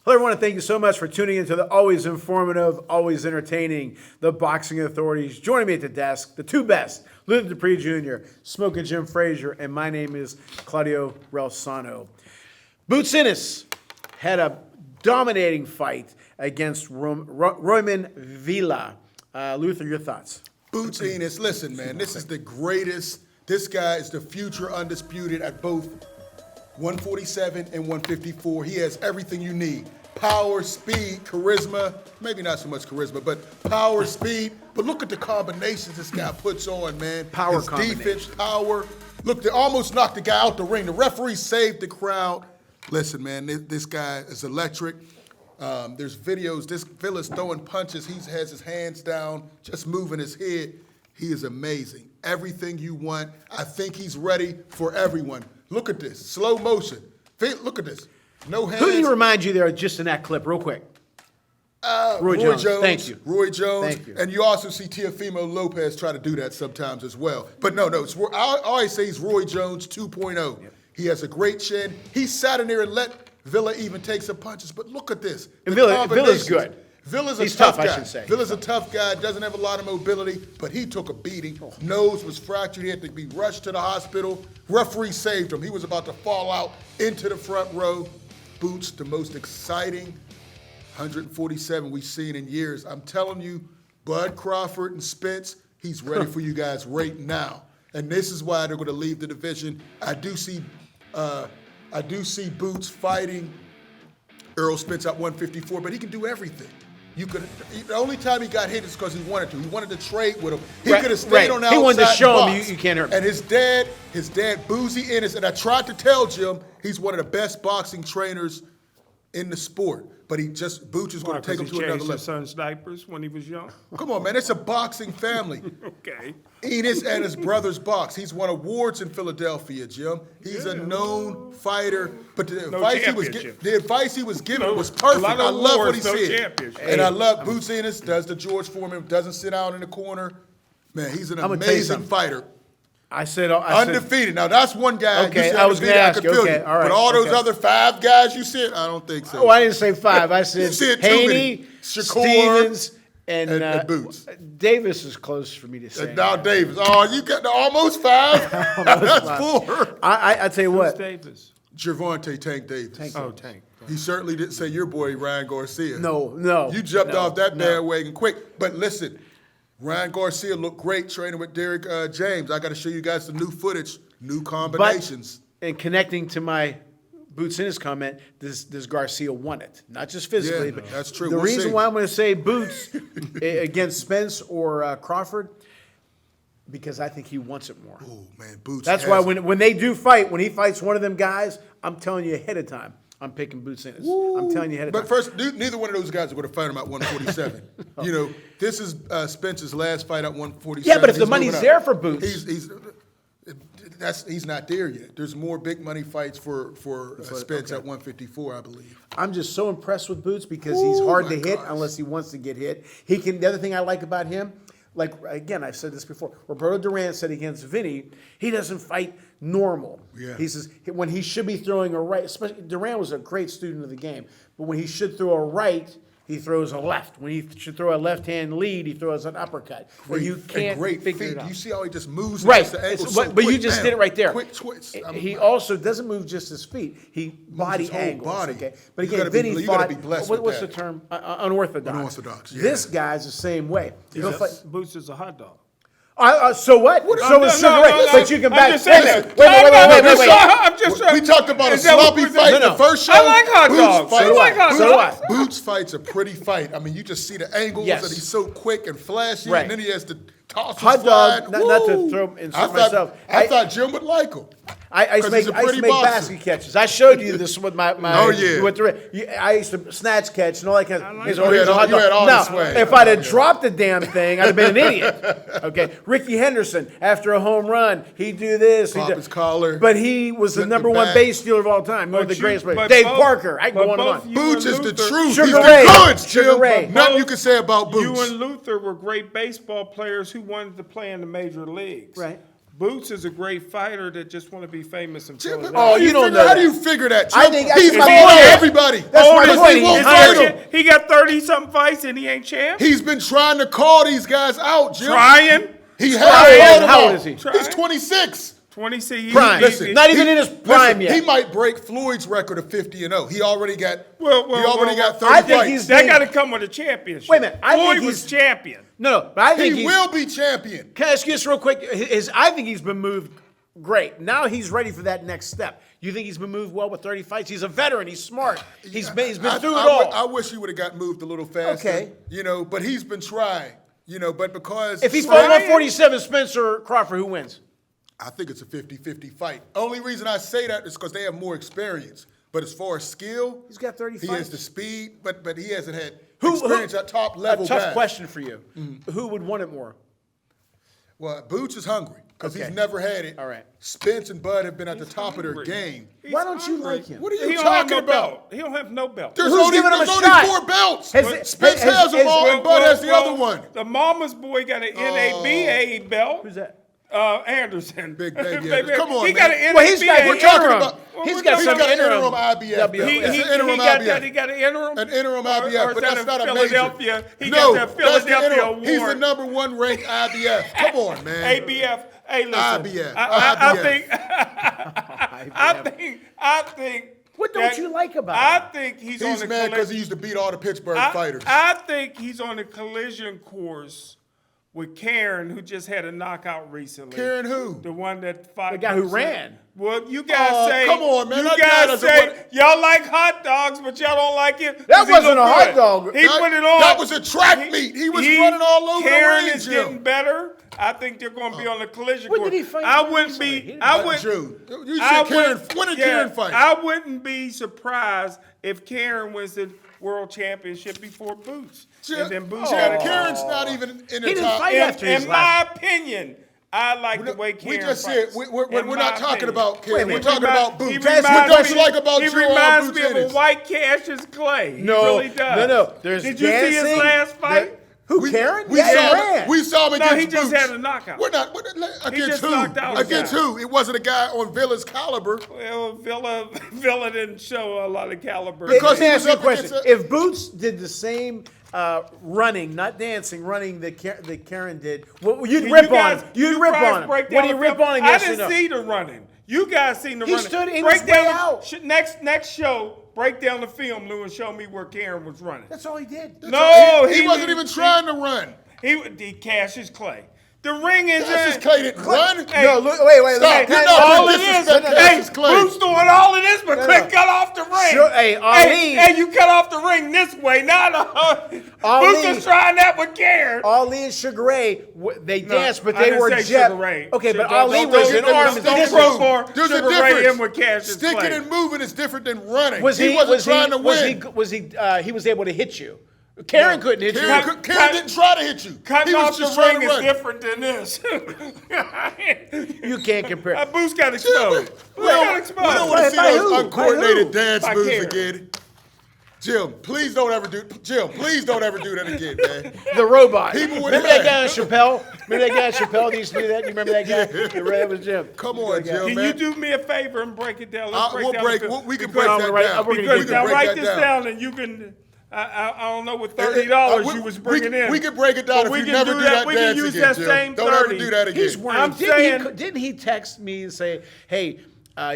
Hello, everyone, and thank you so much for tuning into the always informative, always entertaining, the Boxing Authorities. Joining me at the desk, the two best, Luther Dupree Jr., Smoking Jim Frazier, and my name is Claudio Relsano. Boots Ennis had a dominating fight against Roman Villa. Luther, your thoughts? Boots Ennis, listen, man, this is the greatest. This guy is the future undisputed at both 147 and 154. He has everything you need. Power, speed, charisma. Maybe not so much charisma, but power, speed. But look at the combinations this guy puts on, man. Power His defense, power. Look, they almost knocked the guy out the ring. The referee saved the crowd. Listen, man, this guy is electric. There's videos. This Villa's throwing punches. He has his hands down, just moving his head. He is amazing. Everything you want. I think he's ready for everyone. Look at this. Slow motion. Look at this. No hands. Who do you remind you there just in that clip, real quick? Roy Jones. Thank you. Roy Jones. Thank you. And you also see Teofimo Lopez try to do that sometimes as well. But no, I always say he's Roy Jones 2.0. Yep. He has a great chin. He sat in there and let Villa even take some punches. But look at this. And Villa's good. He's tough guy. I should say. Villa's a tough guy, doesn't have a lot of mobility, but he took a beating. Nose was fractured. He had to be rushed to the hospital. Referee saved him. He was about to fall out into the front row. Boots, the most exciting 147 we've seen in years. I'm telling you, Bud Crawford and Spence, he's ready for you guys right now. And this is why they're going to leave the division. I do see Boots fighting Errol Spence at 154, but he can do everything. The only time he got hit is because he wanted to. He wanted to trade with him. He could have stayed on the outside. He wanted to show box. him you can't hurt me. And his dad, Boozy Ennis, and I tried to tell Jim he's one of the best boxing trainers in the sport. But Boots is going to take him to another level. His son's diapers when he was young? Come on, man. It's a boxing family. Okay. Ennis and his brothers box. He's won awards in Philadelphia, Jim. He's a known fighter. But the advice he was given was perfect. I love what he said. And I love Boots Ennis, does the George Foreman, doesn't sit out in the corner. Man, he's an amazing fighter. I said undefeated. Now that's one guy. Okay, I was going to ask you. Okay, all right. But all those other five guys you said, I don't think so. Oh, I didn't say five. I said Haney, Stevens, and Boots. Davis is close for me to say. Now Davis. Oh, you got almost five. That's four. I tell you what. Who's Davis? Gervonta Tank Davis. Tank. He certainly didn't say your boy Ryan Garcia. No. You jumped off that bandwagon quick. But listen. Ryan Garcia looked great training with Derek James. I got to show you guys the new footage, new combinations. And connecting to my Boots Ennis comment, does Garcia want it? Not just physically, but that's true. The reason why I'm going to say Boots against Spence or Crawford, because I think he wants it more. Oh, man, Boots. That's why when they do fight, when he fights one of them guys, I'm telling you ahead of time, I'm picking Boots Ennis. I'm telling you ahead of time. But first, neither one of those guys are going to fight him at 147. You know, this is Spence's last fight at 147. Yeah, but if the money's there for Boots. He's not there yet. There's more big money fights for Spence at 154, I believe. I'm just so impressed with Boots because he's hard to hit unless he wants to get hit. He can. The other thing I like about him, like again, I've said this before. Roberto Duran said against Vinny, he doesn't fight normal. Yeah. He says when he should be throwing a right. Especially Duran was a great student of the game, but when he should throw a right, he throws a left. When he should throw a left-hand lead, he throws an uppercut. You can't figure it out. You see how he just moves right. the angle But you just did it right there. Quick twist. He also doesn't move just his feet. He body angles. Body. Okay. But again, Vinny fought. What's the term? Unorthodox. Unorthodox. Yeah. This guy's the same way. Boots is a hot dog. So what? So is Sugar Ray. But you can back. Wait. I'm just we talked about a sloppy fight in the first show. I like hot dogs. Boots fights a pretty fight. I mean, you just see the angles, and he's so quick and flashy, and then he has to toss his hot dog. Not to throw insert myself. I thought Jim would like him. I used to make basket catches. I showed you this with my I used to snatch catch and all that kind of thing. If I'd have dropped the damn thing, I'd have been an idiot. Okay, Ricky Henderson, after a home run, he'd do this. Pop his collar. But he was the number one base stealer of all time. One of the greatest players. Dave Parker. I can go on and on. Boots is the truth. Sugar He's Ray. the goods, Jim. Sugar Ray. Nothing you can say about Boots. You and Luther were great baseball players who wanted to play in the major leagues. Right. Boots is a great fighter that just want to be famous in Jim, Philadelphia. Oh, you don't know How that. do you figure that, Jim? I think that's he's my been point. everybody. That's my Because point. he won't He's fight hurt. him. He got 30-something fights and he ain't champ. He's been trying to call these guys out, Jim. Trying. He has Trying. called them How out. old is he? He's 26. 26. Prime. Listen, Not even in his prime Listen, yet. He might break Floyd's record of 50-0. He already got. Well, he already got 30 I think fights. he's- That got to come with a championship. Wait a minute, I think Floyd he's- was champion. No, but I think He he's, will be champion. Can I ask you this real quick? I think he's been moved great. Now he's ready for that next step. You think he's been moved well with 30 fights? He's a veteran. He's smart. He's been through it all. I wish he would have got moved a little faster. Okay. But he's been trying. But because If he fought 147 Spencer Crawford, who wins? I think it's a 50-50 fight. Only reason I say that is because they have more experience. But as far as skill, He's got 30 he fights. has the speed, but he hasn't had experience at top level. A tough guys. question for you. Who would want it more? Well, Boots is hungry because Okay. he's never had it. All right. Spence and Bud have been at the top of their hungry. game. Why don't you like him? What are He you don't have talking no about? belt. He don't have no belt. There's Who's only, giving him a there's only shot? 4 belts. Has- Spence has them all, Well, and Bud has the well, other one. The mama's boy got an NABA belt. Who's that? Anderson. Big baby Anderson. Come on, he man. got an Well, he's got- NABA. we're talking interim. about. Well, He's we're got talking some about interim. interim IBF. W. He It's an interim got IBF. that. He got an interim. An interim Or IBF, is but that that's not a Philadelphia. major. He No, got that that's the Philadelphia interim. award. He's the number 1 ranked IBF. Come on, man. ABF. Hey, listen. IBF. I IBF. think. I think. What don't you like about I him? think he's He's on mad because the he used to beat all the Pittsburgh fighters. I think he's on a collision course with Karen, who just had a knockout recently. Karen who? The one that fought. The guy who ran. Well, you guys Oh, say. come on, man. You That guy guys doesn't say want- y'all like hot dogs, but y'all don't like it. 'cause That he wasn't look a hot good. dog. He put it on. That was a track meet. He was running all over the Karen ring, is Jim. getting better. I think they're going to be on the collision When course. did he fight I Karen wouldn't recently? He be. didn't I fight would. June. You I said Karen. wouldn't- When did yeah, Karen fight? I wouldn't be surprised if Karen wins the world championship before Boots. And then Boots got to Karen's not even in the He didn't top. fight after his In last. my opinion, I like the way Karen We just fights. said we're In not my talking opinion. about Karen. Wait a We're minute. talking about He Boots. reminds What don't me- you like about He Jaron reminds Boots me of a Ennis? White Cassius Clay. He No, really does. no. There's Did you see his dancing, last fight? Who, Karen? We Yeah, he saw ran. we saw him No, against he just Boots. had a knockout. We're not against just who? knocked out a Against guy. who? It wasn't a guy on Villa's caliber. Well, Villa didn't show a lot of caliber. Because Let me he ask was you a up question. against If Boots did the same running, not dancing, running that Karen did, well, you'd rip on him. You'd rip on him. What do you rip on him? I Yes or didn't no? see the running. You guys seen the He running. stood- he was way out. Next show, break down the film, Lou, and show me where Karen was running. That's all he did. No, he wasn't even trying to run. He Cassius Clay. The ring is Cassius in. Clay didn't run. Hey, No, look, wait. Stop. Hey, You're not all gonna it is. disrespect Hey, Cassius Clay. Boots doing all of this, but couldn't cut off the ring. Sure, hey, Ali- Hey, you cut off the ring this way, not Ali- Boots was trying that with Karen. Ali and Sugar Ray, they danced, but I they didn't were say jet. Sugar Ray. Okay, but Don't- Ali don't- was don't- in arms. don't This pro was- for There's a Sugar Ray difference. in with Cassius Sticking Clay. and moving is different than running. Was he? wasn't Was trying to was win. he was able to hit you? Karen couldn't hit you. Karen didn't try to hit you. Cutting He was off just the trying ring to is run. different than this. You can't compare. Boots got exposed. We Boots got don't exposed. want to see By those who? uncoordinated By who? dance By moves Karen. again. Jim, please don't ever do. Jim, please don't ever do that again, man. The robot. People would Remember that laugh. guy on Chappelle? Remember that guy on Chappelle that used to do that? You remember that guy? That was Jim. Come on, Jim, Can man. you do me a favor and break it down? Let's break We'll down break. the film. We can Because- break that right, down. we're gonna Because We can now break write that this down and you can. I don't know what $30 you was bringing in. We can break it down But if we you can never do do that. that We can dance use again, that Jim. same Don't ever 30. do that again. He's worried. I'm saying- Didn't he text me and say, "Hey,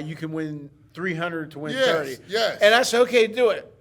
you can win 300 to win Yes, 30"? yes. And I said, "Okay, do it."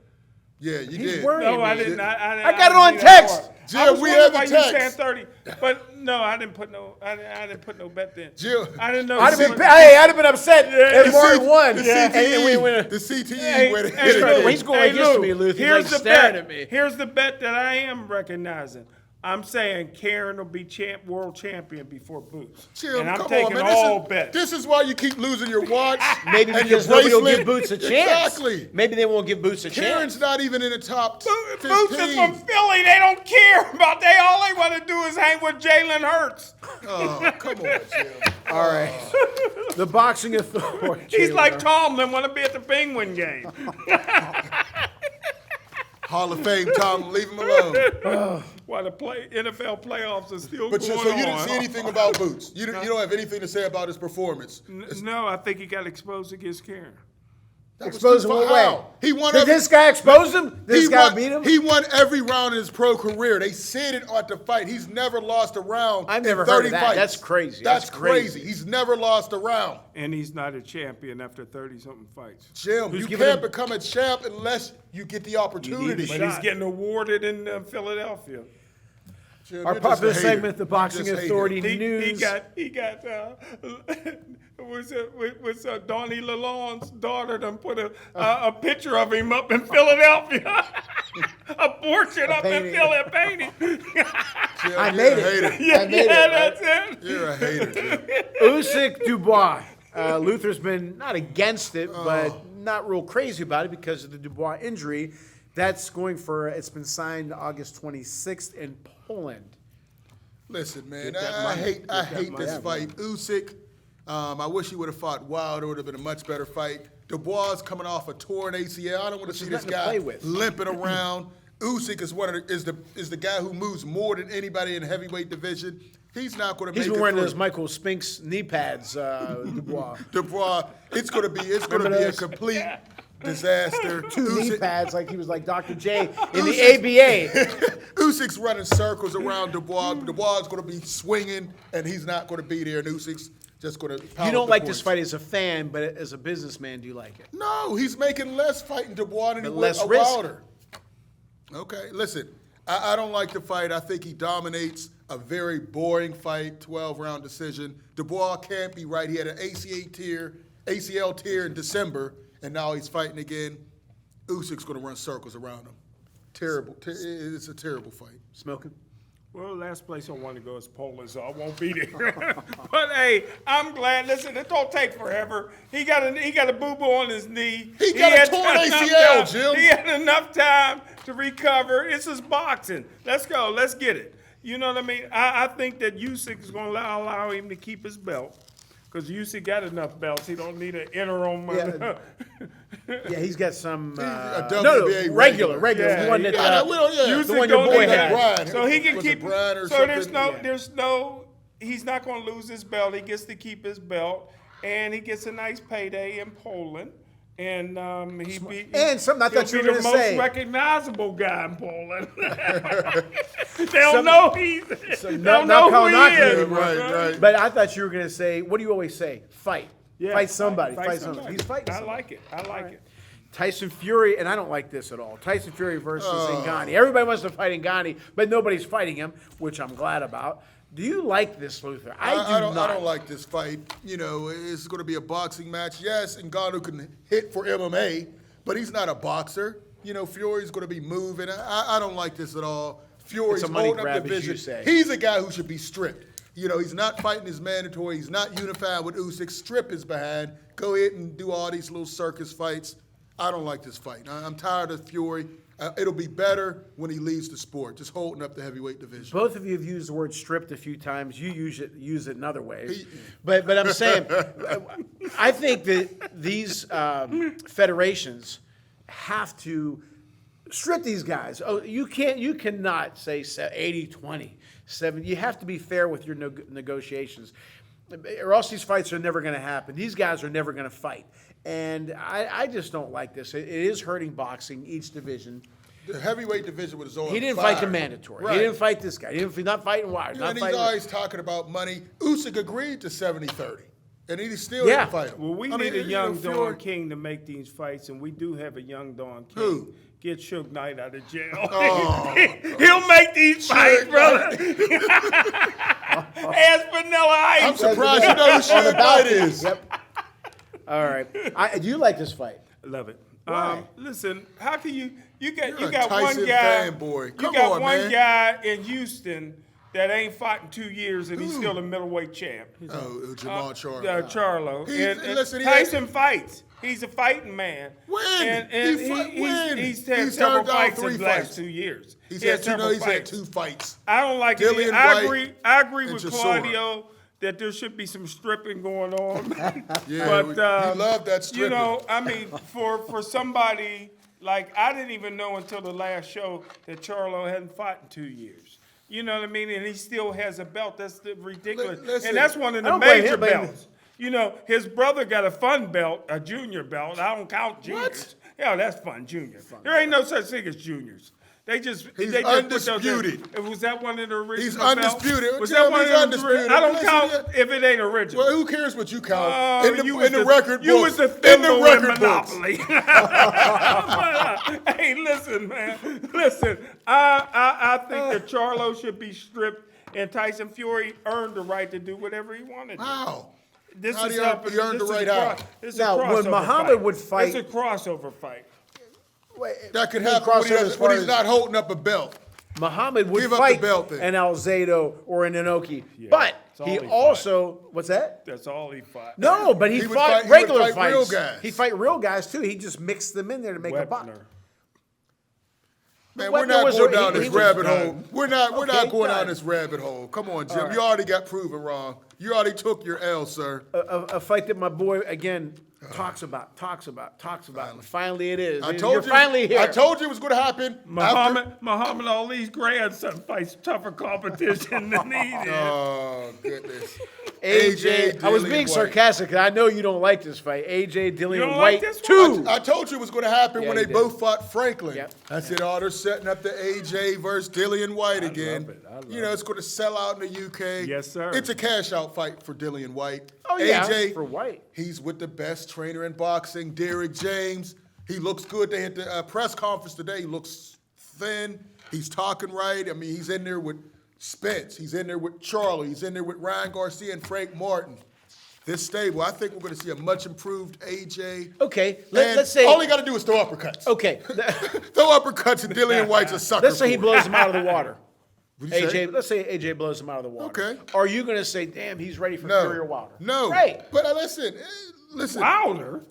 Yeah, you He's did. worried. No, I me. didn't. I I got it didn't on see that text. part. Jim, I was we wondering have the why you saying text. 30, but no, I didn't put no. I didn't put no bet then. Jim, I didn't know. I'd have you been, put- hey, I'd have been upset Yeah, if Martin won. The And we win. CTE, the CTE Hey, with hey, it. Lou, He's going like this to me, Lou. He's Here's like the staring bet. at me. Here's the bet that I am recognizing. I'm saying Karen will be world champion before Boots. Jim, And I'm come taking on, man. all bets. This is why you keep losing your watch. Maybe and because your nobody will bracelet. give Boots a chance. Exactly. Maybe they won't give Boots a Karen's chance. not even in the top Boots is 15. from Philly. They don't care about. All they want to do is hang with Jalen Hurts. Oh, come on, Jim. All right. The boxing authority. He's like Tomlin want to be at the Penguin game. Hall of Fame, Tom. Leave him alone. While the NFL playoffs are still But going so you on. didn't see anything about Boots. You don't have anything to say about his performance. No, I think he got exposed against Karen. Expose him what way? How? He won Did every, this guy expose him? This guy won, beat him? He won every round in his pro career. They said it at the fight. He's never lost a round. I've never in heard 30 of that. Fights. That's crazy. That's That's crazy. crazy. He's never lost a round. And he's not a champion after 30-something fights. Jim, Who's you giving can't him- become a champ unless you get the opportunity. But he's getting awarded in Philadelphia. Jim, Our you're just a popular hater. segment, the You Boxing just hate Authority it. News. He got was Donnie Lalonde's daughter done put a picture of him up in Philadelphia. A portrait up in painting. Philadelphia. Jim, I you're made a it. hater. I made it. That's it. You're a hater, Jim. Usyk Dubois. Luther's been not against it, Oh. but not real crazy about it because of the Dubois injury. That's going for, it's been signed August 26th in Poland. Listen, man, Get that I money. hate Get that this money. fight. Usyk, I wish he would have fought Wilder. It would have been a much better fight. Dubois coming off a torn ACL. I don't want to see is this nothing to guy play with. limping around. Usyk is the guy who moves more than anybody in the heavyweight division. He's not going to make He's it been wearing through. those Michael Spinks knee pads, Dubois. Dubois, it's going to be Remember a those? complete disaster. Two knee Usyk- pads like he was like Dr. J in the ABA. Usyk's running circles around Dubois. Dubois is going to be swinging, and he's not going to be there. And Usyk's just going to. You don't like this fight as a fan, but as a businessman, do you like it? No, he's making less fighting Dubois than he would less a risk. Wilder. Okay, listen, I don't like the fight. I think he dominates a very boring fight, 12-round decision. Dubois can't be right. He had an ACL tear in December, and now he's fighting again. Usyk's going to run circles around him. Terrible. It's a terrible fight. Smoking? Well, the last place I want to go is Poland, so I won't be there. But hey, I'm glad. Listen, it don't take forever. He got a boo-boo on his knee. He got a had torn enough ACL, time- Jim. He had enough time to recover. It's just boxing. Let's go. Let's get it. You know what I mean? I think that Usyk is going to allow him to keep his belt because Usyk got enough belts. He don't need an interim. Yeah. Yeah, he's got some. a No, WBA regular. Yeah, the one that. I know, we don't- yeah. Usyk The one your don't boy need had. that. Brian. So he can Was it keep. Brian or So there's something? no. He's not going to lose his belt. He gets to keep his belt, and he gets a nice payday in Poland. And he be And something I thought he'll you were be the gonna say. most recognizable guy in Poland. They'll know he's. They'll not know calling who out he to is. him, right. But I thought you were going to say, what do you always say? Fight. Yeah, fight somebody. fight Fight somebody. He's fighting I somebody. like it. I like it. Tyson Fury, and I don't like this at all. Tyson Fury versus Ngannu. Everybody wants to fight Ngannu, but nobody's fighting him, which I'm glad about. Do you like this, Luther? I do not. I don't like this fight. You know, it's going to be a boxing match. Yes, Ngannou can hit for MMA, but he's not a boxer. You know, Fury's going to be moving. I don't like this at all. Fury's It's a money holding up grab, the as you division. say. He's a guy who should be stripped. You know, he's not fighting his mandatory. He's not unified with Usyk. Strip his behind. Go ahead and do all these little circus fights. I don't like this fight. I'm tired of Fury. It'll be better when he leaves the sport, just holding up the heavyweight division. Both of you have used the word stripped a few times. You use it in other ways. But I'm saying, I think that these federations have to strip these guys. Oh, you cannot say 80-20, 70. You have to be fair with your negotiations, or else these fights are never going to happen. These guys are never going to fight. And I just don't like this. It is hurting boxing, each division. The heavyweight division was on He didn't fire. fight the mandatory. Right. He didn't fight this guy. He's not fighting Whyte. Not And he's fighting. always talking about money. Usyk agreed to 70-30, and he still didn't fight him. Well, we I need mean, a young Fury- Don King to make these fights, and we do have a young Don King. Who? Get Suge Knight out of jail. Oh. He'll make these fights, Suge brother. Ask Vanilla Ice. I'm surprised you know who Suge Knight is. Yep. All right. Do you like this fight? Love it. Why? Listen, how can you got You're a one Tyson guy fanboy. you Come got on, one man. guy in Houston that ain't fought in 2 years and he's still a middleweight champ. Oh, Jamal Charlo. Charlo. Listen, he Tyson fights. He's a fighting man. When? And When? he's had He's several turned down fights 3 in the last fights. 2 years. He's He had several he's had fights. 2 fights. I don't like Dillian, it. I Whyte, agree and with Chisora. Claudio that there should be some stripping going on. Yeah, But you love that you stripping. know, I mean, for somebody Like, I didn't even know until the last show that Charlo hadn't fought in 2 years. You know what I mean? And he still has a belt. That's ridiculous. Listen, and that's one of I the don't blame major him, baby. belts. You know, his brother got a fun belt, a junior belt. I don't count juniors. Yeah, that's fun, junior. There ain't no such thing as juniors. They just He's they just put those undisputed. was that one of the original He's belts? undisputed. Was Jim, that one he's of the undisputed. I don't Listen, count if it ain't original. Well, who cares what you count? Oh, in the, you was in the record you books. was the In the thimble in record books. Monopoly. Hey, listen, man. Listen, I think that Charlo should be stripped, and Tyson Fury earned the right to do whatever he wanted to. How? This How is do you earn the right how? Now, when Muhammad would fight- it's a crossover fight. That could He happen crossed over as when far he's as- not holding up a belt. Muhammad would Give up the fight belt then. an Alzado or an Inoki, but that's all he he fought. also what's that? That's all he fought. No, but he He would fought fight- he would regular fight real fights. guys. He fight real guys too. He just mixed them in there to make a buck. Wepner. Man, Wepner we're not was going a- down he this was rabbit done. hole. We're not Okay, going down done. this rabbit hole. Come on, Jim. All right. You already got proven wrong. You already took your L, sir. A fight that my boy again talks about, and finally it is. I You're told you. finally here. I told you it was going to happen. Muhammad Ali's grandson fights tougher competition than he did. Oh goodness. AJ, I was Dillian being Whyte. sarcastic. I know you don't like this fight. AJ, Dillian You don't White, like this two. one? I told you it was going to happen Yeah, when you they did. both fought Franklin. Yep. I said, oh, they're setting up the AJ versus Dillian White again. love it. I love You know, it's going to sell out in the UK. Yes, sir. It's a cash out fight for Dillian White. Oh, yeah, AJ, for White. He's with the best trainer in boxing, Derek James. He looks good. They had the press conference today. He looks thin. He's talking right. I mean, he's in there with Spence. He's in there with Charlie. He's in there with Ryan Garcia and Frank Martin. This stable, I think we're going to see a much improved AJ. Okay, And let's say. all he got to do is throw uppercuts. Okay, Throw uppercuts and Dillian White's a sucker. let's say he for it. blows him out of the water. What'd you say? AJ, let's say AJ blows him out of the water. Okay. Are you going to say, damn, he's ready for No. Fury or Wilder? No. Right. But listen. Wilder?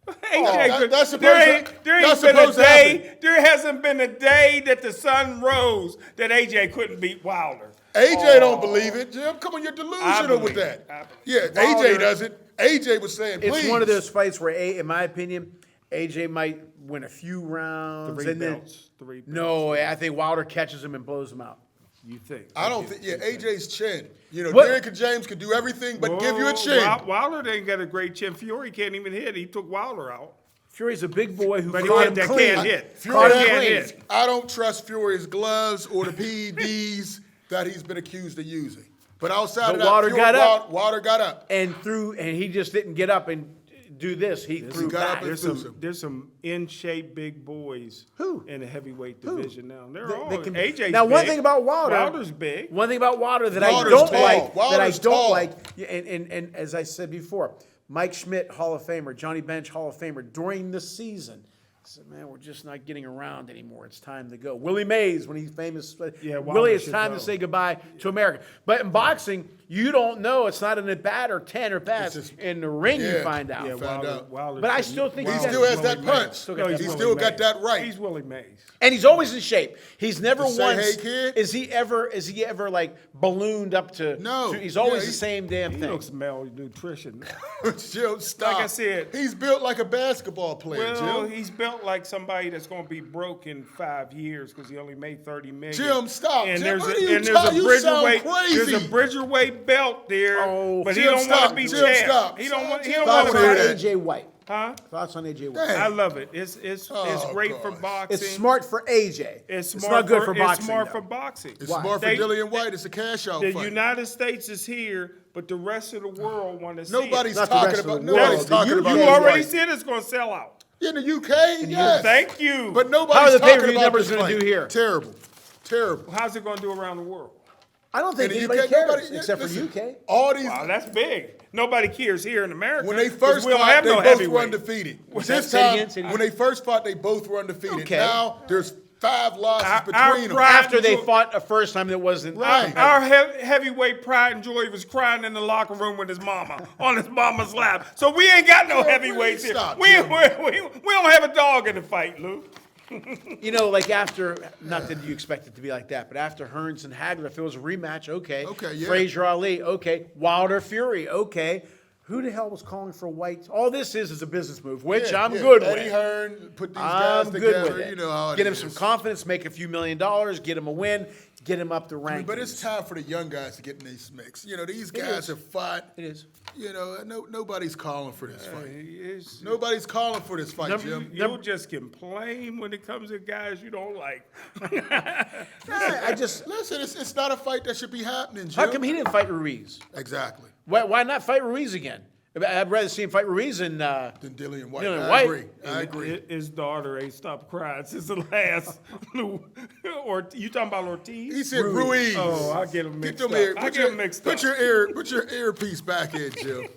that's supposed there ain't to- been that's a supposed to day. happen. There hasn't been a day that the sun rose that AJ couldn't beat Wilder. AJ don't believe it, Jim. Come on, you're delusional with believe it. that. I Yeah, believe it. AJ doesn't. AJ was saying, please. It's one of those fights where, in my opinion, AJ might win a few rounds. Three and then, belts. No, I think Wilder catches him and blows him out. You think? I don't think, AJ's chin. You know, What? Derek James could do everything but give you a chin. Wilder ain't got a great chin. Fury can't even hit. He took Wilder out. Fury's a big boy who But he caught can't, him that clean. can't hit. Fury Caught him can't clean. hit. I don't trust Fury's gloves or the PEDs that he's been accused of using. But outside But of that, Wilder got up. Wilder got up. And he just didn't get up and do this. He threw got up back. and- There's some in shape big boys Who? in the heavyweight division now. They're all They can- AJ's now, one big. thing about Wilder. Wilder's big. One thing about Wilder that Wilder's I don't tall. like. Wilder's that I don't tall. like. And as I said before, Mike Schmidt, Hall of Famer, Johnny Bench, Hall of Famer, during the season, said, "Man, we're just not getting around anymore. It's time to go." Willie Mays, when he's famous, Yeah, Wilder Willie, it's should time go. to say goodbye to America. But in boxing, you don't know. It's not an at bat or 10 or pass. It's just- In the ring, you Yeah. find out. Yeah, Found out. Wilder But I should- still think He he still got- has that Willie Mays. punch. Still got that He punch. still got that right. He's Willie Mays. And he's always in shape. He's never To say, once. "Hey, kid." Is he ever like ballooned up to? No. He's always Yeah, the same damn He thing. looks malnutrition. Jim, stop. Like I said- he's built like a basketball player, Well, Jim. he's built like somebody that's going to be broke in 5 years because he only made $30 million. Jim, stop. And Jim, there's what a, are you and there's a talking- you sound Bridgerweight. There's crazy. a Bridgerweight belt there, Oh, but he Jim, don't want stop. to be Jim, champ. stop. He don't want. He Stop don't want with to that. be AJ White. Huh? Thoughts on AJ White? Dang. I love it. It's Oh, great for gosh. boxing. It's smart for AJ. It's not good for boxing. It's smart though. for boxing. It's Why? smart for They- Dillian White. It's a cash out The fight. United States is here, but the rest of the world want to see Nobody's it. Not the talking rest of about. the world. Nobody's talking You- about. You this already fight. said it's going to sell out. In the UK, yes. Thank you. But How are nobody's the talking pay-per-view about numbers this gonna fight. do here? Terrible. Terrible. How's it going to do around the world? I don't think In the anybody UK, cares nobody- except listen, for UK. All these. Wow, that's big. Nobody cares here in America. When they 'cause first we don't fought, have they no both were heavyweight. undefeated. What's This that? Say it time, again, say it again. when they first fought, they both were undefeated. Okay. Now there's 5 losses Our between them. pride- After they fought a first time that wasn't Right. Our heavyweight pride and joy was crying in the locker room with his mama on his mama's lap. So we ain't got no Jim, heavyweights here. stop, We Jim. don't have a dog in the fight, Lou. You know, like after, not that you expect it to be like that, but after Hearns and Hagler, if it was a rematch, okay. Okay, yeah. Frazier Ali, okay. Wilder Fury, okay. Who the hell was calling for Whyte? All this is a business move, which Yeah, I'm yeah. good Eddie with. Hearn put these guys I'm together. good with it. You know how it Get him is. some confidence, make a few $1 million, get him a win, get him up the rankings. But it's time for the young guys to get in this mix. You know, these guys have fought. It is. You know, nobody's calling for this fight. It's- Nobody's calling for this fight, Jim. You'll just complain when it comes to guys you don't like. I just. Listen, it's not a fight that should be happening, Jim. How come he didn't fight Ruiz? Exactly. Why not fight Ruiz again? I'd rather see him fight Ruiz than. Then Dillian Whyte. Dillian I Whyte. agree. I agree. His daughter ain't stopped crying since the last. Or you talking about Ortiz? He said Ruiz. Oh, I get him mixed Get them up. ear, I put get your, him mixed put up. your earpiece back in, Jim.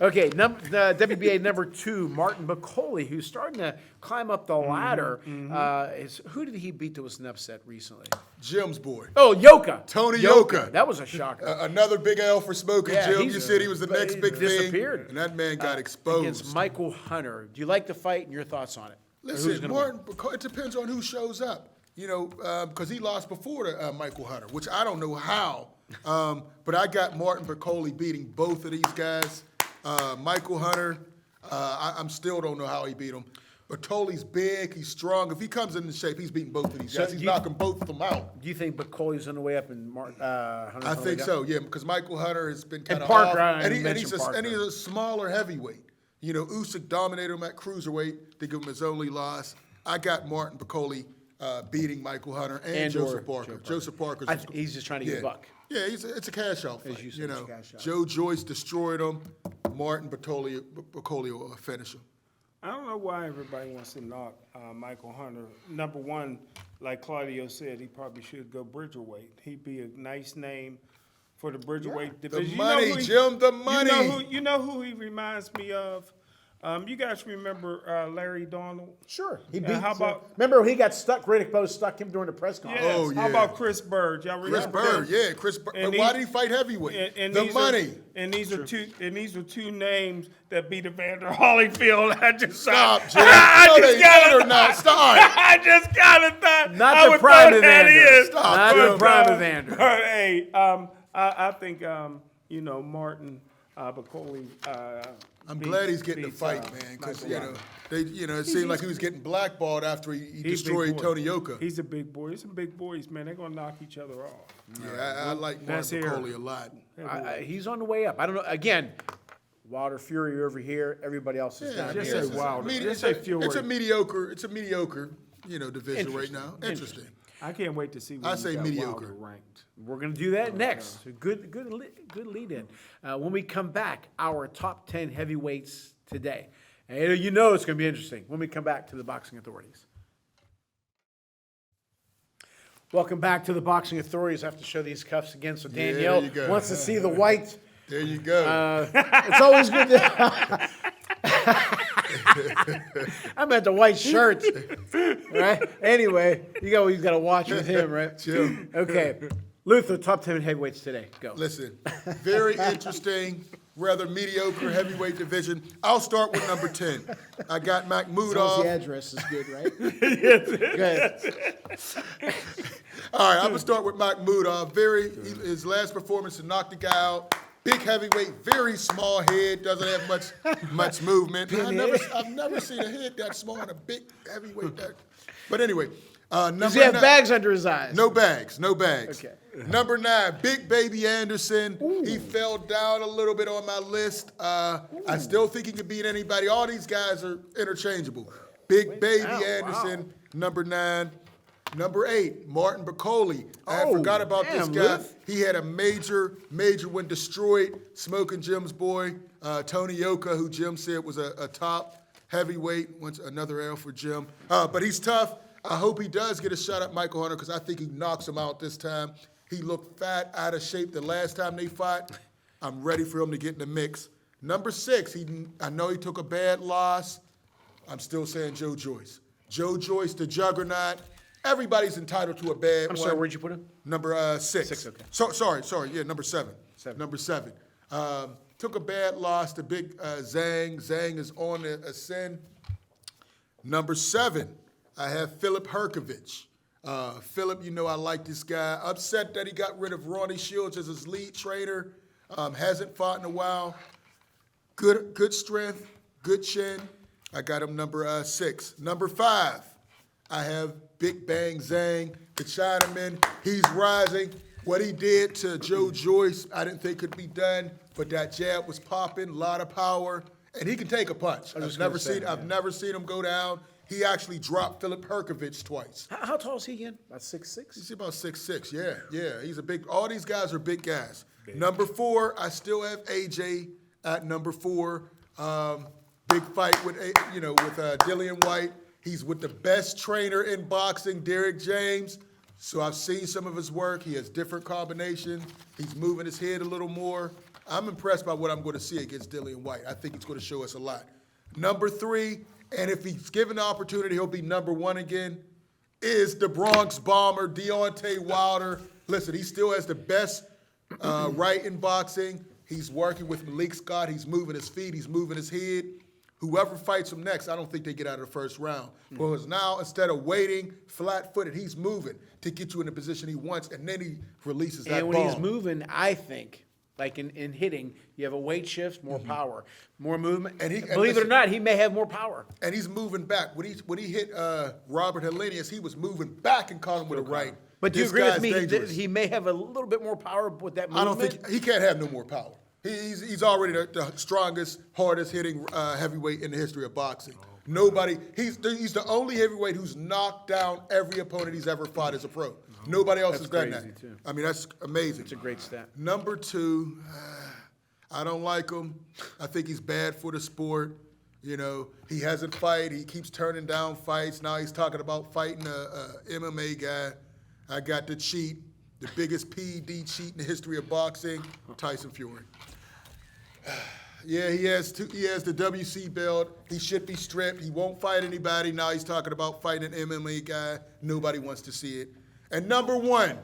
Okay, WBA number 2, Martin Bacoli, who's starting to climb up the ladder. Who did he beat that was an upset recently? Jim's boy. Oh, Yoka. Tony Yoka. That was a shocker. Another big L for smoking, Yeah, Jim. he's- You said he was the next big disappeared. thing. And that man got exposed. Against Michael Hunter. Do you like the fight and your thoughts on it? Who's Listen, gonna Martin, it depends on who shows up. You know, because he lost before to Michael Hunter, which I don't know how. But I got Martin Bacoli beating both of these guys. Michael Hunter, I still don't know how he beat him. Bacoli's big, he's strong. If he comes into shape, he's beating both of these guys. He's knocking both of them out. Do you think Bacoli's on the way up and Hunter's I on the way think down? so, yeah, because Michael Hunter has been kind of Parker, off. I And, didn't he's mention Parker. a smaller heavyweight. You know, Usyk dominated him at cruiserweight. They give him his only loss. I got Martin Bacoli beating Michael Hunter and Joseph Parker. Joseph Parker's He's just trying to get a buck. Yeah, it's a cash out fight. you said, You it's a know, cash out. Joe Joyce destroyed him. Martin Bacoli will finish him. I don't know why everybody wants to knock Michael Hunter. Number one, like Claudio said, he probably should go Bridgerweight. He'd be a nice name for the Bridgerweight division. money, Jim, the money. You know who he reminds me of? You guys remember Larry Donald? Sure. He beat. how about- remember when he got stuck? Riddick Bowe stuck him during the press conference. Yes. Oh, How yeah. about Chris Bird? Y'all Chris remember Bird, him? yeah, Chris Bird. And But why he- did he fight heavyweight? And The these money. These are two names that beat Evander Holyfield. I just Stop, I Jim. No, just they got did it. or not. Stop. I just got it. Thought Not I the would prime throw that Evander. in. Stop, Not Jim. the prime Evander. But hey, I think Martin Bacoli. I'm glad he's getting a beats, fight, man, because Michael Hunter. it seemed like he was getting blackballed after he He's a destroyed big boy. Tony Yoka. He's a big boy. There's some big boys, man. They're gonna knock each other off. Yeah, I like That's Martin here. Bacoli a lot. He's on the way up. I don't know. Again, Wilder Fury over here. Everybody else is down just here. say Wilder. Medi- Just it's, say a, Fury. it's a mediocre, division right now. Interesting. I can't wait to see. Where I you say got mediocre. Wilder ranked. We're going to do that next. Good lead in. When we come back, our top 10 heavyweights today. And you know it's going to be interesting when we come back to the Boxing Authorities. Welcome back to the Boxing Authorities. I have to show these cuffs again. So there Danielle you go. wants to see the white. There you go. It's always good to... I meant the white shirt, right? Anyway, you always got to watch with him, right? Jim. Okay. Luther, top 10 heavyweights today. Go. Listen, very interesting, rather mediocre heavyweight division. I'll start with number 10. I got As long as the Makhmudov. address is good, right? Go ahead. All right, I'm gonna start with Makhmudov. His last performance to knock the guy out. Big heavyweight, very small head, doesn't have much movement. I've never seen a head that small and a big heavyweight. But anyway, Does he have bags under his eyes? No bags. Okay. Number 9, Big Baby Anderson. He fell down a little bit on my list. I still think he can beat anybody. All these guys are interchangeable. Big Baby Anderson, number 9. Number 8, Martin Bacoli. I forgot about this damn, guy. Luke. He had a major win, destroyed Smoking Jim's boy, Tony Yoka, who Jim said was a top heavyweight. Once another L for Jim. But he's tough. I hope he does get a shot at Michael Hunter because I think he knocks him out this time. He looked fat, out of shape the last time they fought. I'm ready for him to get in the mix. Number 6, I know he took a bad loss. I'm still saying Joe Joyce. Joe Joyce, the juggernaut. Everybody's entitled to a bad I'm one. sorry, where'd you put him? Number 6. 6, okay. Sorry. Yeah, number 7. Number 7. Took a bad loss to Big Zhang. Zhang is on the ascend. Number 7, I have Philip Herkovich. Philip, you know I like this guy. Upset that he got rid of Ronnie Shields as his lead trainer. Hasn't fought in a while. Good strength, good chin. I got him number 6. Number 5, I have Big Bang Zhang, the Chinaman. He's rising. What he did to Joe Joyce, I didn't think could be done, but that jab was popping, a lot of power, and he can take a punch. I've never seen him go down. He actually dropped Philip Herkovich twice. How tall is he again? About 6'6"? He's about 6'6", yeah. He's a big, all these guys are big guys. Number 4, I still have AJ at number 4. Big fight with Dillian Whyte. He's with the best trainer in boxing, Derek James. So I've seen some of his work. He has different combinations. He's moving his head a little more. I'm impressed by what I'm going to see against Dillian Whyte. I think he's going to show us a lot. Number 3, and if he's given the opportunity, he'll be number 1 again, is the Bronx Bomber, Deontay Wilder. Listen, he still has the best right in boxing. He's working with Malik Scott. He's moving his feet. He's moving his head. Whoever fights him next, I don't think they get out of the first round. Because now, instead of waiting flat-footed, he's moving to get you in the position he wants, and then he releases that And when bomb. he's moving, I think, like in hitting, you have a weight shift, more power, more movement. And believe it or not, he may have more power. And he's moving back. When he hit Robert Helenius, he was moving back and caught him with a right. But do you This agree with guy's me dangerous. that he may have a little bit more power with that movement? I don't think he can't have no more power. He's already the strongest, hardest hitting heavyweight in the history of boxing. Nobody. He's the only heavyweight who's knocked down every opponent he's ever fought as a pro. Nobody else has done that. Too. I mean, that's amazing. It's a great stat. Number 2, I don't like him. I think he's bad for the sport. You know, he hasn't fight. He keeps turning down fights. Now he's talking about fighting a MMA guy. I got the cheat, the biggest PED cheat in the history of boxing, Tyson Fury. Yeah, he has the WC belt. He should be stripped. He won't fight anybody. Now he's talking about fighting an MMA guy. Nobody wants to see it. And number 1,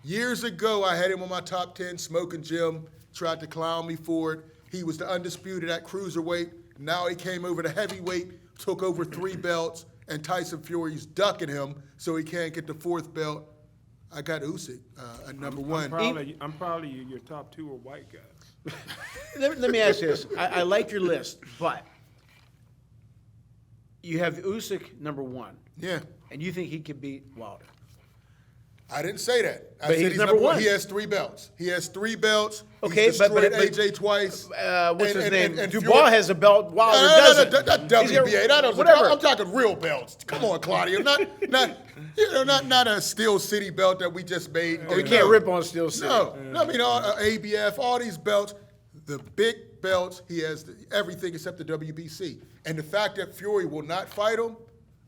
years ago, I had him on my top 10, Smoking Jim, tried to clown me for it. He was the undisputed at cruiserweight. Now he came over to heavyweight, took over 3 belts, and Tyson Fury's ducking him so he can't get the 4th belt. I got Usyk at number 1. I'm proud of you. Your top 2 are white guys. Let me ask you this. I like your list, but you have Usyk number 1. Yeah. And you think he could beat Wilder? I didn't say that. I But said he's number 1. He has 3 belts. He has 3 belts. Okay, he's destroyed but AJ twice. What's his name? and Dubois Fury- has a belt. Wilder No, doesn't. that WBA. Whatever. I'm talking real belts. Come on, Claudio. Not a Steel City belt that we just made. Oh, you can't rip on Steel City. No, I mean ABF, all these belts, the big belts. He has everything except the WBC. And the fact that Fury will not fight him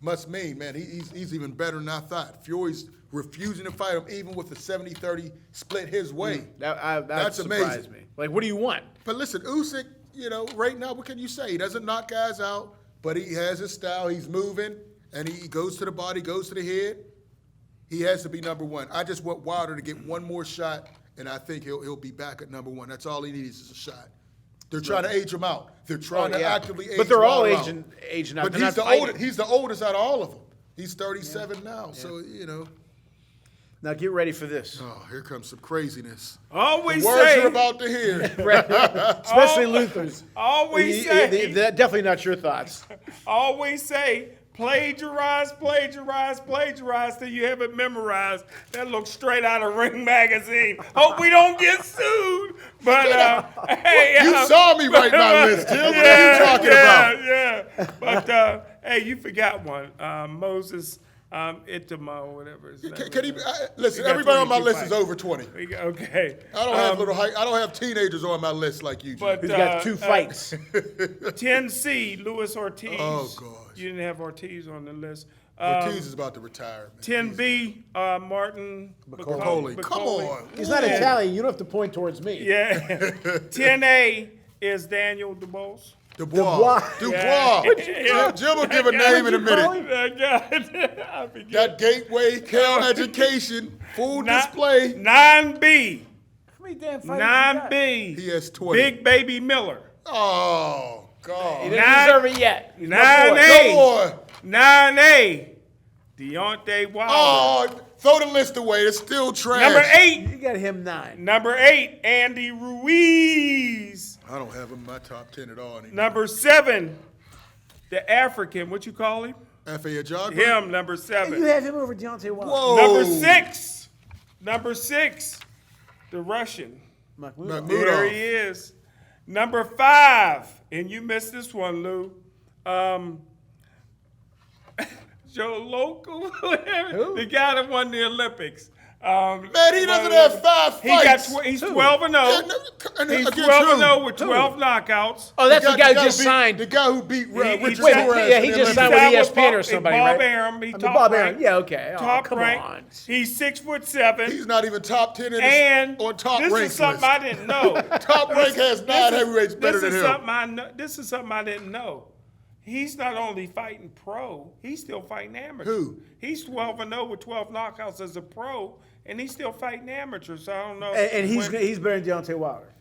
must mean, man, he's even better than I thought. Fury's refusing to fight him, even with the 70-30 split his way. That's amazing. Me. Like, what do you want? But listen, Usyk, right now, what can you say? He doesn't knock guys out, but he has his style. He's moving, and he goes to the body, goes to the head. He has to be number 1. I just want Wilder to get one more shot, and I think he'll be back at number 1. That's all he needs is a shot. They're trying to age him out. They're trying to actively age him out. But they're all aging out. But They're he's the oldest out of all of them. He's 37 now, so, Now get ready for this. Oh, here comes some craziness. Always The words say, you're about to hear. Especially Luther's. always say, Definitely not your thoughts. always say, plagiarize till you have it memorized. That looks straight out of Ring Magazine. Hope we don't get sued. But hey, You saw me write my list, Jim. What are you talking about? Yeah. But hey, you forgot one. Moses Itama or whatever his name Can he? is. Listen, He got everybody on my 22 list is fights. over 20. Okay. I don't have teenagers on my list like you, Jim. But He's got 2 fights. 10C, Luis Ortiz. Oh, gosh. You didn't have Ortiz on the list. Ortiz is about to retire, man. 10B, Martin Bacoli. Come on. He's not Italian. You don't have to point towards me. Yeah. 10A is Daniel DuBose. Dubois. Yeah. Jim will give a name in a minute. I forget. That Gateway, Cal Education, full display. 9B. How many damn fights 9B. He has 20. Big Baby Miller. Oh, He God. doesn't deserve it yet. He's my 9A. boy. Come on. 9A. Deontay Wilder. Oh, throw the list away. It's still trash. Number 8. You got him 9. Number 8, Andy Ruiz. I don't have him in my top 10 at all anymore. Number 7, the African. What you call him? F.A. Ajagba? Him, number 7. You have him over Deontay Wilder. Whoa. Number six, the Russian. Mahmoudov. There he is. Number 5, and you missed this one, Lou. Joe Local, the guy that won the Olympics. Man, he doesn't have 5 fights. He's 12-0. He's 12-0 with 12 knockouts. Oh, that's the guy who just signed. The guy who beat Richard Wait, Torres. yeah, he just signed with ESPN or somebody, Bob right? Arum, he top Bob Arum. ranked. Yeah, okay. Oh, Top come rank. on. He's 6'7". He's not even top 10 in And on top this rank is something list. I didn't know. Top rank has 9 heavyweights better than him. This is something I didn't know. He's not only fighting pro, he's still fighting amateur. Who? He's 12-0 with 12 knockouts as a pro, and he's still fighting amateur. So I don't know. And he's better than Deontay Wilder.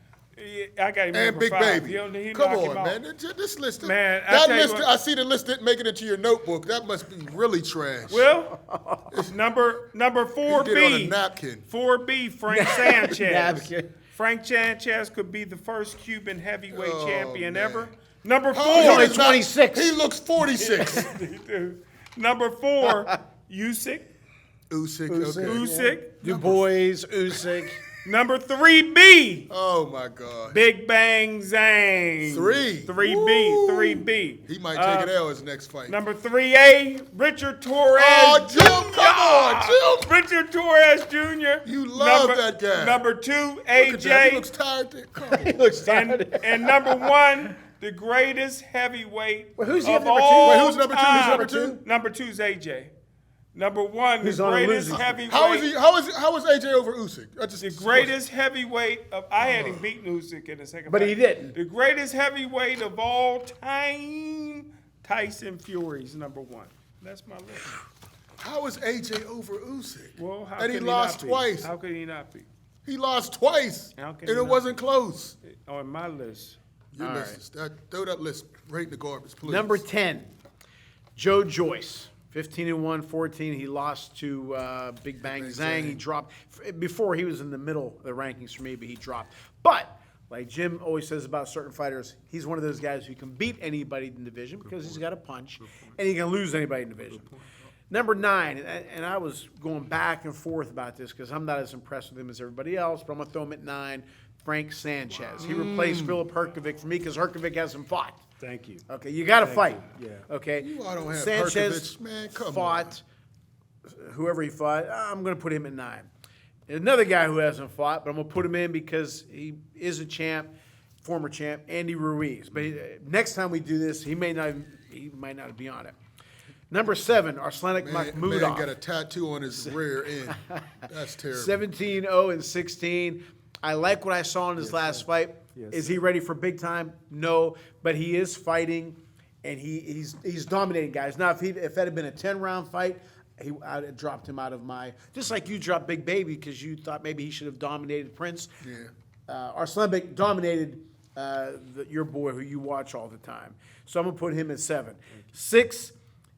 I got him And number Big 5. Baby. He Come knocked him on, out. man. This list. Man, I that tell you list. what. I see the list didn't make it into your notebook. That must be really trash. Well, number 4B. He did on a napkin. 4B, Frank Sanchez. Napkin. Frank Sanchez could be the first Cuban heavyweight Oh, champion man. ever. Number 4. He's only He's not- 26. He looks 46. Number 4, Usyk. Usyk. Okay. Usyk. Du Bois, Usyk. Number 3B, Oh my God. Big Bang Zang. 3. 3B. He might take an L his next fight. Number 3A, Richard Torres. Oh, Jim, come on, Jim. Richard Torres Jr. You love that guy. Number 2, Look at that. He AJ. looks tired there. Come on. Looks tired. And number 1, the greatest heavyweight Wait, who's he of at number two? all Wait, who's number 2? He's time. number 2? Number 2 is AJ. Number 1, Who's the on a greatest losing- heavyweight. How is AJ over Usyk? The greatest heavyweight of I had him beat Usyk in the second But fight. he didn't. The greatest heavyweight of all time, Tyson Fury's number 1. That's my list. How is AJ over Usyk? Well, how And he could lost not be? twice. How could he not be? He lost twice, How can and he it not wasn't close. On my list. Your All list is throw that list right in the garbage, please. Number 10, Joe Joyce. 15-1, 14. He lost to Big Bang Zhang. He dropped. Before, he was in the middle of the rankings for me, but he dropped. But, like Jim always says about certain fighters, he's one of those guys who can beat anybody in the division because he's got a punch, and he can lose anybody in the division. Number 9, and I was going back and forth about this because I'm not as impressed with him as everybody else, but I'm going to throw him at 9, Frank Sanchez. He replaced Filip Hrgovic for me because Hrgovic hasn't fought. Thank you. Okay, you got to fight. you. Yeah. Okay. I don't have Sanchez Hrgovic. Man, come fought whoever he fought. I'm going to put him at 9. Another guy who hasn't fought, but I'm going to put him in because he is a champ, former champ, Andy Ruiz. But next time we do this, he might not be on it. Number 7, Arslan Man Makhmudov. got a tattoo on his rear end. That's terrible. 17-0 and 16. I like what I saw in his last fight. Yes, Is he ready for big time? No, but he is fighting, and he's dominating guys. Now, if that had been a 10-round fight, I'd have dropped him out of my. Just like you dropped Big Baby because you thought maybe he should have dominated Prince. Yeah. Arslanbek dominated your boy who you watch all the time. So I'm gonna put him at 7. 6.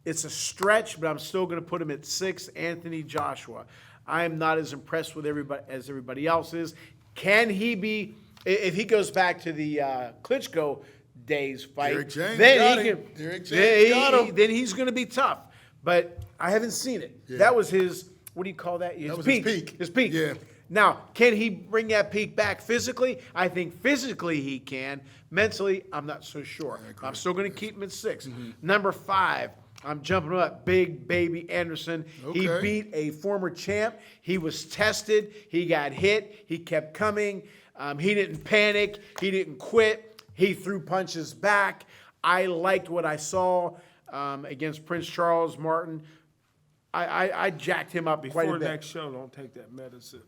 It's a stretch, but I'm still going to put him at 6, Anthony Joshua. I am not as impressed with everybody as everybody else is. Can he be, if he goes back to the Klitschko days fight, Derek James then got he him. can, Derek James got him. then he's going to be tough. But I haven't seen it. Yeah. That was his, what do you call that? His was peak. his peak. His peak. Yeah. Now, can he bring that peak back physically? I think physically he can. Mentally, I'm not so sure. I'm still going to keep him at 6. Number 5. I'm jumping up, Big Baby Anderson. He Okay. beat a former champ. He was tested. He got hit. He kept coming. He didn't panic. He didn't quit. He threw punches back. I liked what I saw against Prince Charles Martin. I jacked him up quite Before a bit. next show, don't take that medicine.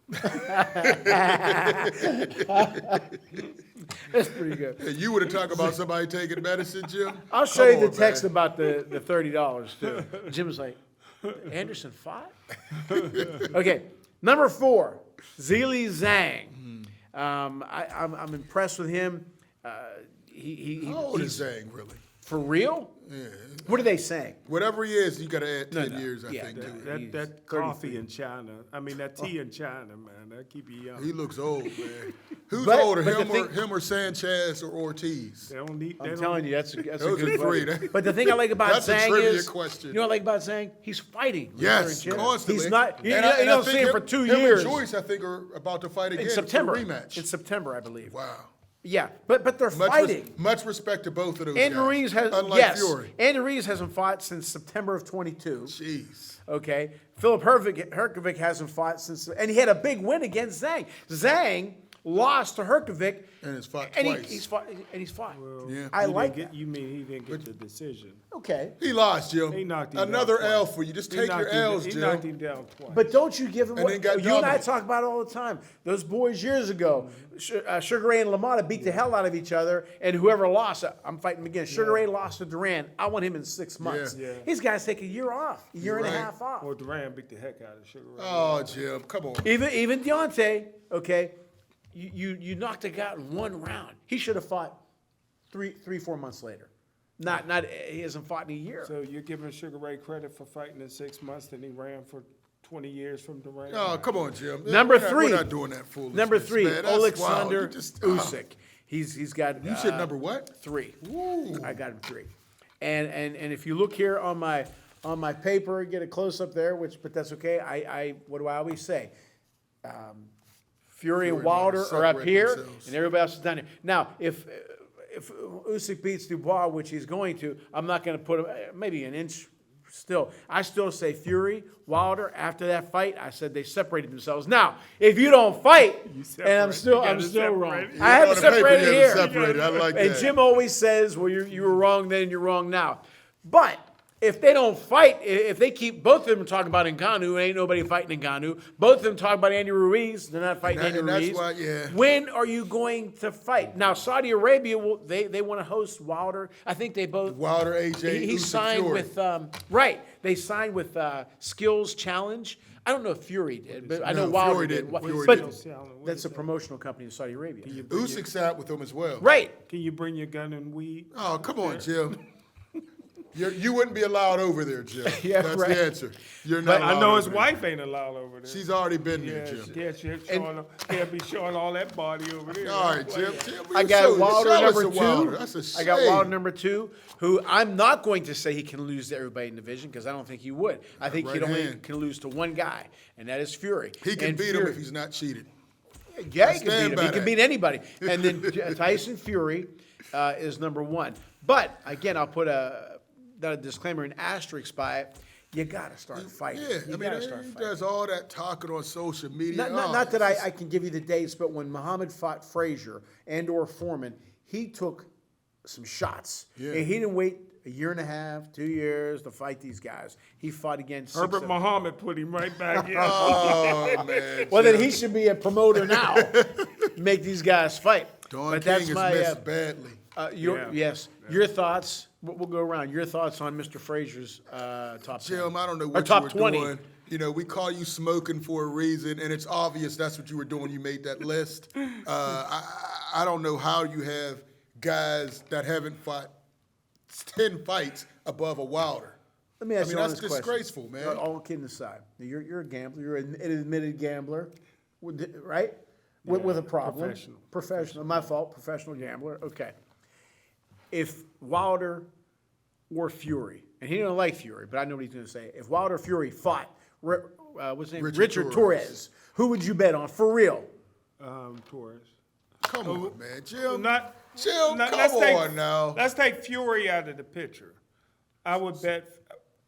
That's pretty good. Hey, you would have talked about somebody taking medicine, Jim? I'll show Come you on, the text man. about the $30 too. Jim's like, Anderson fought? Okay, number 4, Zhilei Zhang. I'm impressed with him. How old is Zhang, really? For real? Yeah. What are they saying? Whatever he is, you got to add 10 no. years, I Yeah, think. no. too. That He's that 33. coffee in China. I mean that tea in China, man. That keep you young. He looks old, man. Who's But- older, but the him or Sanchez or Ortiz? They don't need. They I'm don't telling you, that's a Those good are three. question. But the thing I like about That's a Zhang trivia is, question. you know what I like about Zhang? He's fighting. Yes, Jim. constantly. He's not. You, And you, I- and I don't think see him for 2 him years. and Joyce, I think, are about to fight again In September. for a rematch. In September, I believe. Wow. Yeah, but they're fighting. Much respect to both of those Andy guys. Ruiz has Unlike Fury. Andy Ruiz hasn't fought since September of 22. Jeez. Okay, Philip Herkovic hasn't fought since, and he had a big win against Zhang. Zhang lost to Herkovic, And has fought and twice. he's fought. And he's fought. Yeah. I He didn't like get, that. you mean he didn't get the decision? Okay, He lost, Jim. He knocked him Another down L twice. for you. Just He take your knocked him- L's, He Jim. knocked him down twice. but don't you give him And what then got you and I dominant. talk about all the time? Those boys years ago, Sugar Ray and LaMotta beat the hell out of each other, and whoever lost, I'm fighting him again. Sugar Ray lost to Duran. I want him in 6 months. Yeah. These guys take a year off, a year and a right. half off. Well, Duran beat the heck out of Sugar Ray. Oh, Jim, come on. Even Deontay, okay, you knocked a guy out in 1 round. He should have fought 4 months later. Not he hasn't fought in a year. So you're giving Sugar Ray credit for fighting in 6 months, then he ran for 20 years from Duran? Oh, come on, Jim. Number We're not- three. We're not doing that foolishness, Number 3, man. That's wild. Alexander You just- Usyk. He's got. You said number what? 3. Ooh. I got him 3. And if you look here on my paper, get a close up there, but that's okay. I what do I always say? Fury and and Wilder Wilder are up separate here, themselves. and everybody else is down here. Now, if Usyk beats Dubois, which he's going to, I'm not going to put him maybe an inch. Still, I still say Fury, Wilder. After that fight, I said they separated themselves. Now, if you don't fight, and I'm still wrong. separate. I have On it the paper, separated you here. have it separated. I like And that. Jim always says, well, you were wrong then, you're wrong now. But if they don't fight, if they keep, both of them talking about Ngannu, ain't nobody fighting Ngannu. Both of them talk about Andy Ruiz, they're not fighting Andy And that's Ruiz. why, yeah. When are you going to fight? Now, Saudi Arabia, they want to host Wilder. I think they both. Wilder, AJ, He Usyk, signed Fury. with, right, they signed with Skills Challenge. I don't know if Fury did, but I know No, Wilder Fury did. didn't. Fury But didn't. that's a promotional company in Saudi Arabia. Usyk sat with him as well. Right. Can you bring your gun and weed? Oh, come on, Jim. You wouldn't be allowed over there, Jim. Yeah, That's right. the answer. You're not allowed I know his over there. wife ain't allowed over there. She's already been there, Yeah, Jim. can't be showing all that body over there. All right, Jim. I got Wilder show us number a 2. Wilder. That's a shame. I got Wilder number 2, who I'm not going to say he can lose to everybody in the division because I don't think he would. I think Right he'd only hand. can lose to one guy, and that is Fury. He can And beat him Fury- if he's not cheated. Yeah, I he can beat stand him. by He can that. beat anybody. And then Tyson Fury is number 1. But again, I'll put a disclaimer, an asterisk by it. You got to start fighting. Yeah, You I got to mean, start he fighting. does all that talking on social media. Not that I can give you the dates, but when Muhammad fought Frazier and/or Foreman, he took some shots. Yeah. And he didn't wait a year and a half, 2 years to fight these guys. He fought against Herbert Muhammad put him right back in. Oh, man. Well, then Jim. he should be a promoter now. Make these guys fight. Don But King that's has my missed badly. Yeah. yes. Your thoughts. We'll go around. Your thoughts on Mr. Frazier's top 10. Jim, I don't know Or what top you were 20. doing. You know, we call you smoking for a reason, and it's obvious that's what you were doing. You made that list. I don't know how you have guys that haven't fought 10 fights above a Wilder. Let me ask you that's this question. disgraceful, man. All kidding aside, you're a gambler. You're an admitted gambler, right? With a problem. Professional. My fault. Professional gambler. Okay. If Wilder or Fury, and he didn't like Fury, but I know what he's going to say. If Wilder or Fury fought, what's his name? Richard Torres. Who would you bet on for real? Torres. Come on, man. Jim, Not, Jim, not- come let's take- on now. Let's take Fury out of the picture. I would bet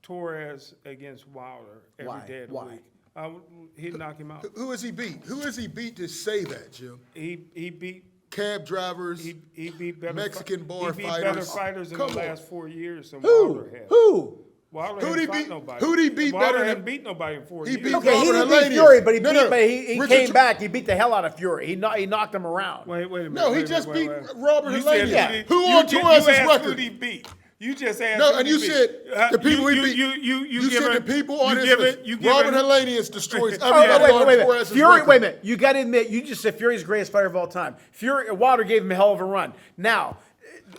Torres against Wilder every Why? day of the Why? week. He'd knock him out. Who has he beat? Who has he beat to say that, Jim? He beat Cab drivers. he beat better Mexican bar he beat better fighters. fighters in Come the on. last 4 years than Who? Wilder has. Who? Wilder Who'd he hadn't fought beat- nobody. who'd he beat Wilder better hadn't than- beat nobody in 4 He years. beat Okay, he Robert didn't beat Helenius. Fury, but he No, Richard came Tor- back. He beat the hell out of Fury. He knocked him around. Wait a minute. No, he wait a just minute, beat wait, wait. Robert You said Helenius. who Who you on ju- Torres' you asked record? who he beat. You just asked No, who and he you beat. said the people he beat. You said the people on his list. You Robert giving, Helenius destroys Oh, everybody wait on a minute. Torres' Fury, record. wait a minute. You got to admit, you just said Fury's the greatest fighter of all time. Wilder gave him a hell of a run. Now,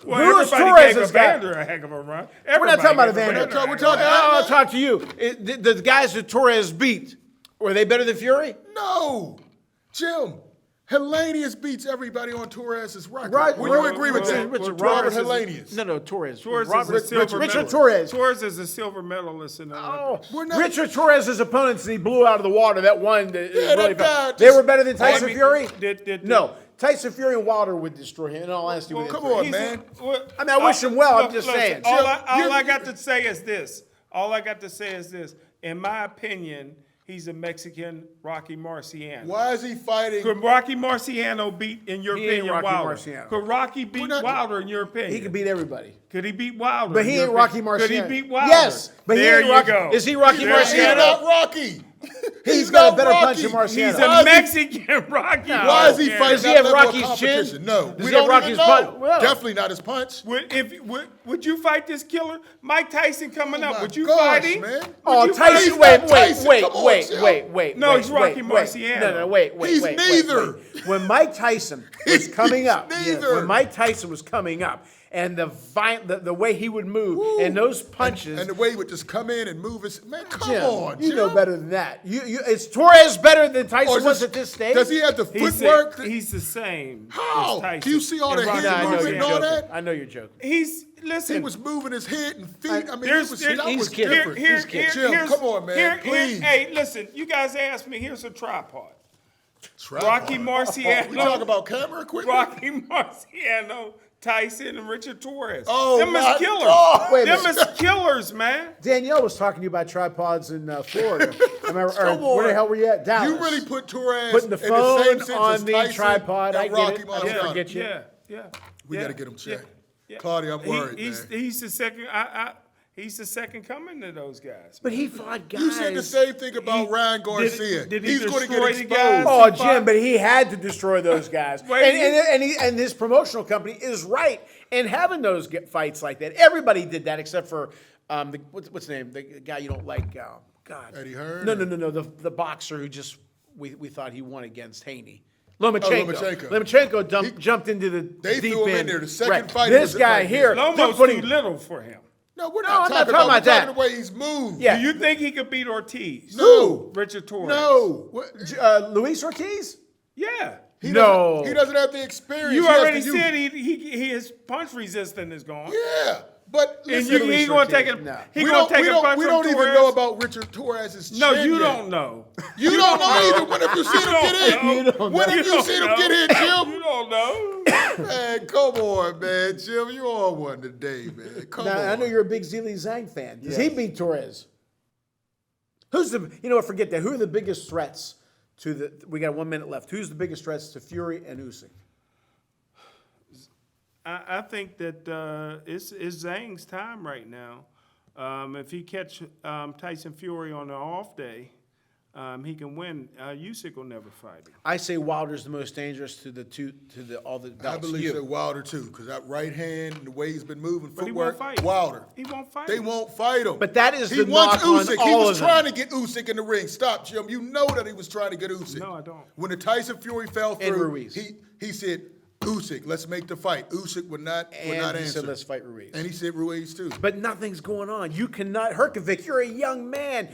Well, Who is everybody gave Torres' guy? Evander a heck of a run. We're not talking about Evander. We're talking- I'll talk to you. The guys that Torres beat, were they better than Fury? No, Jim. Hellenius beats everybody on Torres' record. Right, Would you agree with that? Richard Robert Torres is- Hellenius. No, Torres. Torres Robert, is a silver Richard medalist. Torres. Torres is a silver medalist in the Oh, Olympics. We're not- Richard Torres' opponents that he blew out of the water, that one. That Yeah, really that guy they just- were better than Tyson I mean, Fury? did- No, Tyson Fury and Wilder would destroy him, in all honesty. Well, within come three. on, He's man. I mean, I wish him well, I'm just saying. All Jim, I got to say is this. All I got to say is this. In my opinion, he's a Mexican Rocky Marciano. Why is he fighting? Could Rocky Marciano beat, in your He ain't opinion, Rocky Wilder? Marciano. Could Rocky beat not- Wilder, in your opinion? He could beat everybody. Could he beat Wilder? But in he your ain't Rocky opinion? Marciano. Could he beat Wilder? Yes, but he there ain't you Rocky. go. Is he Rocky There you He's go. Marciano? not Rocky. He's got a not better Rocky. punch than Marciano. He's Why a is he- Mexican Rocky. Why is he Marciano. fighting Does he that have level of Rocky's competition? chin? No, Does we he don't have Rocky's even know. punch? Well- Definitely not his punch. Would you fight this killer? Mike Tyson coming Oh up. my Would you gosh, fight him? man. Oh, Would you Tyson! fight He's him? Wait, not Tyson. Come on, Jim. No, he's Rocky wait. Marciano. No, wait. He's wait, neither. wait. When Mike Tyson was coming up, neither. when Mike Tyson was coming up, and the way he would move and those punches, And the way he would just come in and move his man. Come Jim, on, you Jim. know better than that. Is Torres better than Tyson Or was just- at this stage? Does he have the He's footwork? he's the same. How? as Tyson. Do you see all the And Rocky hand I know movement you're and all joking. that? I know you're joking. He's listen. He was moving his head and feet. I mean, There's- that was he's kidding. different. He's kidding. Jim, come on, man, please. Hey, listen. You guys asked me. Here's a tripod. Tripod. Rocky Marciano. We talk about camera equipment? Rocky Marciano, Tyson, and Richard Torres. Oh, them my is killers. God. Wait a Them minute. is killers, man. Danielle was talking to you about tripods in Florida. Or Come where the on. hell were you at? Dallas. You really put Torres Putting the in the phone same sense on as the Tyson tripod. and I get Rocky it. I don't Marciano. forget you. Yeah. We yeah, got to get him checked. yeah. Claudia, I'm worried, He's man. the second. He's the second coming to those guys. But he fought guys. You said the same thing about Ryan Garcia. did he He's going to get destroy the exposed. guys? Oh, He fought- Jim, but he had to destroy those guys. Wait, and his promotional company is right in having those fights like that. Everybody did that except for what's his name? The guy you don't like. God. Eddie Hearn? No. The boxer who just we thought he won against Haney. Lomachenko. Lomachenko. Lomachenko jumped into the They deep threw him in end. there. The second Right. fight, it This was a guy fight. here, they're Lomo's putting. too little for him. No, we're No, not I'm not talking talking about about that. the way he's moved. Yeah. Do you think he could beat Ortiz? No. Richard Torres? No. Luis Ortiz? Yeah. He No. He doesn't have the experience. You He has already to use- said his punch resistance is gone. Yeah. But And listen, he's going to take it. No. He's going to take a punch we from don't even Torres. know about Richard Torres' No, chin you yet. don't know. You don't know either. When have you seen him don't get know. in? You don't When know. have you seen him get in, Jim? You don't know. Man, come on, man. Jim, you on one today, man. Come on. Now, I know you're a big Zili Zhang fan. Does he beat Torres? Who's the? You know what? Forget that. Who are the biggest threats to the? We got 1 minute left. Who's the biggest threats to Fury and Usyk? I think that it's Zhang's time right now. If he catch Tyson Fury on an off day, he can win. Usyk will never fight him. I say Wilder's the most dangerous to all the belts. I believe You. so Wilder too, because that right hand and the way he's been moving, But he won't footwork, fight. Wilder. He won't fight. They him. won't fight him. But that is he the wants knock on Usyk. He all was of them. trying to get Usyk in the ring. Stop, Jim. You know that he was trying to get Usyk. No, I don't. When the Tyson Fury fell And through, Ruiz. he said, Usyk, let's make the fight. Usyk would not And answer. he said, "Let's fight Ruiz." And he said Ruiz too. But nothing's going on. You cannot, Herkovic, you're a young man.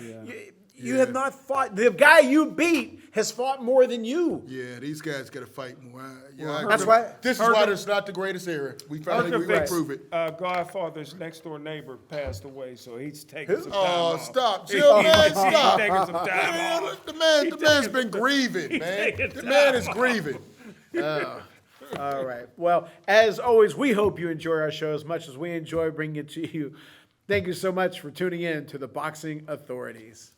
You have not fought. The guy you beat has fought more than you. Yeah, these guys got to fight more. I That's agree. why- This is why there's not the greatest era. We finally we Herkovic, prove it. Godfather's next door neighbor passed away, so he's taking some time Oh, off. stop, He- Jim, he- man, he's stop. taking some time Man, off. the man's taking been grieving, man. taking The man is time grieving. All right. Well, as always, we hope you enjoy our show as much as we enjoy bringing it to you. Thank you so much for tuning in to the Boxing Authorities.